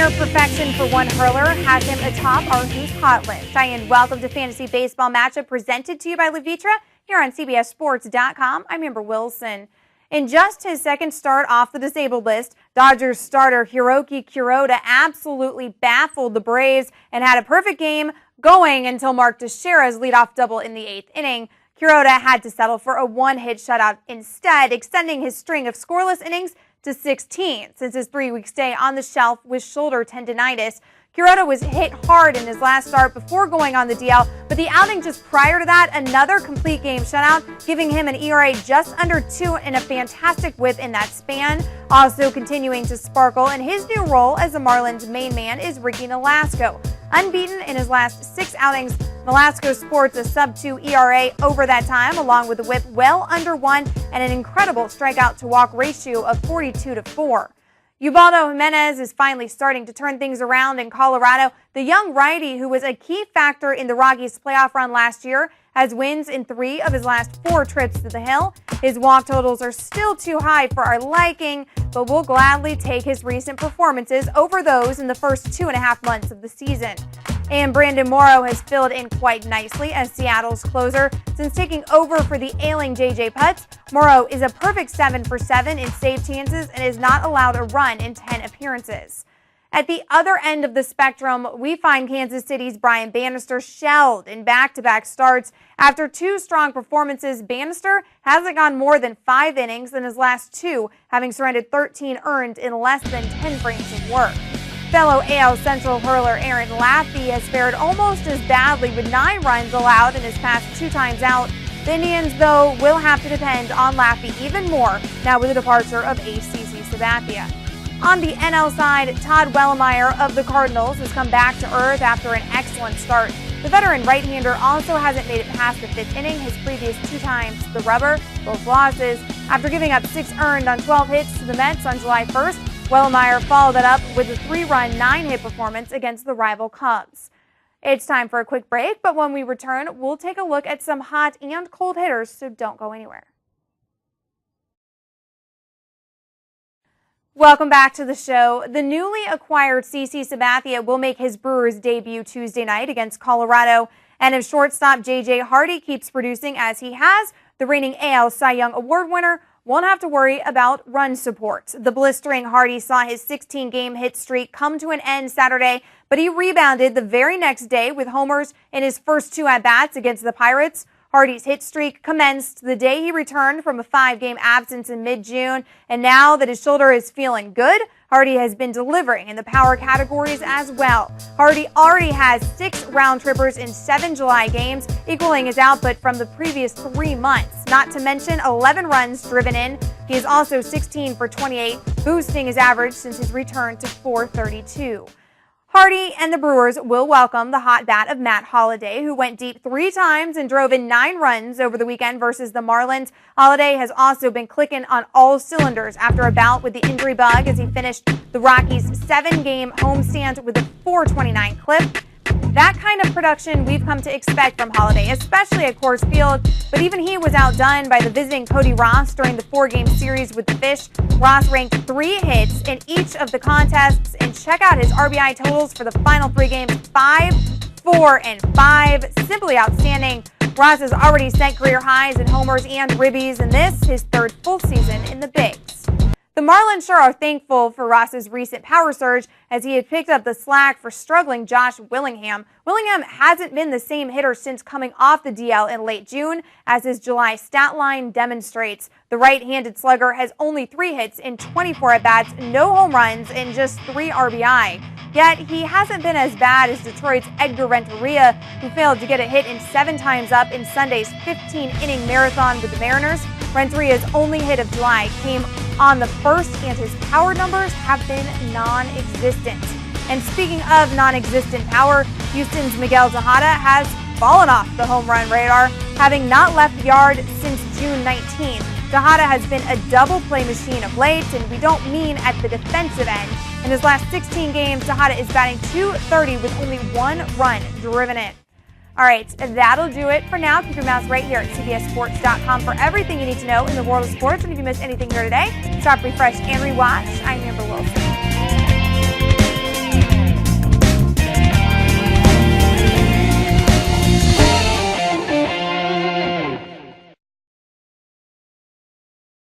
Rare perfection for one hurler has him atop our Who's Hot list. Hi, and welcome to Fantasy Baseball Matchup presented to you by Levitra here on CBSSports.com. I'm Amber Wilson. In just his second start off the disabled list, Dodgers starter Hiroki Kuroda absolutely baffled the Braves and had a perfect game going until Mark Teixeira's leadoff double in the 8th inning. Kuroda had to settle for a one-hit shutout instead, extending his string of scoreless innings to 16 since his 3-week stay on the shelf with shoulder tendinitis. Kuroda was hit hard in his last start before going on the DL, but the outing just prior to that, another complete game shutout, giving him an ERA just under 2 and a fantastic whip in that span. Also continuing to sparkle in his new role as the Marlins' main man is Ricky Nolasco. Unbeaten in his last 6 outings, Nolasco sports a sub-2 ERA over that time, along with a whip well under 1 and an incredible strikeout-to-walk ratio of 42-4. Ubaldo Jimenez is finally starting to turn things around in Colorado. The young righty, who was a key factor in the Rockies' playoff run last year, has wins in 3 of his last 4 trips to the Hill. His walk totals are still too high for our liking, but we'll gladly take his recent performances over those in the first 2.5 months of the season. And Brandon Morrow has filled in quite nicely as Seattle's closer. Since taking over for the ailing J.J. Putz, Morrow is a perfect 7 for 7 in save chances and is not allowed a run in 10 appearances. At the other end of the spectrum, we find Kansas City's Brian Bannister shelled in back-to-back starts. After 2 strong performances, Bannister hasn't gone more than 5 innings in his last 2, having surrendered 13 earned in less than 10 frames of work. Fellow AL Central hurler Aaron Laffey has fared almost as badly with 9 runs allowed in his past 2 times out. The Indians, though, will have to depend on Laffey even more now with the departure of CC Sabathia. On the NL side, Todd Wellemeyer of the Cardinals has come back to earth after an excellent start. The veteran right-hander also hasn't made it past the 5th inning, his previous 2 times to the rubber, both losses. After giving up 6 earned on 12 hits to the Mets on July 1st, Wellemeyer followed it up with a 3-run, 9-hit performance against the rival Cubs. It's time for a quick break, but when we return, we'll take a look at some hot and cold hitters, so don't go anywhere. Welcome back to the show. The newly acquired CC Sabathia will make his Brewers debut Tuesday night against Colorado, and if shortstop J.J. Hardy keeps producing as he has, the reigning AL Cy Young Award winner won't have to worry about run support. The blistering Hardy saw his 16-game hit streak come to an end Saturday, but he rebounded the very next day with homers in his first 2 at-bats against the Pirates. Hardy's hit streak commenced the day he returned from a 5-game absence in mid-June, and now that his shoulder is feeling good, Hardy has been delivering in the power categories as well. Hardy already has 6 round trippers in 7 July games, equaling his output from the previous 3 months, not to mention 11 runs driven in. He is also 16 for 28, boosting his average since his return to .432. Hardy and the Brewers will welcome the hot bat of Matt Holliday, who went deep 3 times and drove in 9 runs over the weekend versus the Marlins. Holliday has also been clicking on all cylinders after a bout with the injury bug as he finished the Rockies' 7-game homestand with a .429 clip. That kind of production we've come to expect from Holliday, especially at Coors Field, but even he was outdone by the visiting Cody Ross during the 4-game series with the Fish. Ross ranked 3 hits in each of the contests, and check out his RBI totals for the final 3 games, 5, 4, and 5. Simply outstanding. Ross has already set career highs in homers and ribbies, and this his 3rd full season in the bigs. The Marlins sure are thankful for Ross's recent power surge as he had picked up the slack for struggling Josh Willingham. Willingham hasn't been the same hitter since coming off the DL in late June, as his July stat line demonstrates. The right-handed slugger has only 3 hits in 24 at-bats, no home runs, and just 3 RBI. Yet he hasn't been as bad as Detroit's Edgar Renteria, who failed to get a hit in 7 times up in Sunday's 15-inning marathon with the Mariners. Renteria's only hit of July came on the 1st, and his power numbers have been non-existent. And speaking of non-existent power, Houston's Miguel Tejada has fallen off the home run radar, having not left the yard since June 19th. Tejada has been a double play machine of late, and we don't mean at the defensive end. In his last 16 games, Tejada is batting .230 with only 1 run driven in. All right, that'll do it for now. Keep your mouse right here at CBSSports.com for everything you need to know in the world of sports. And if you missed anything here today, stop, refresh, and rewatch. I'm your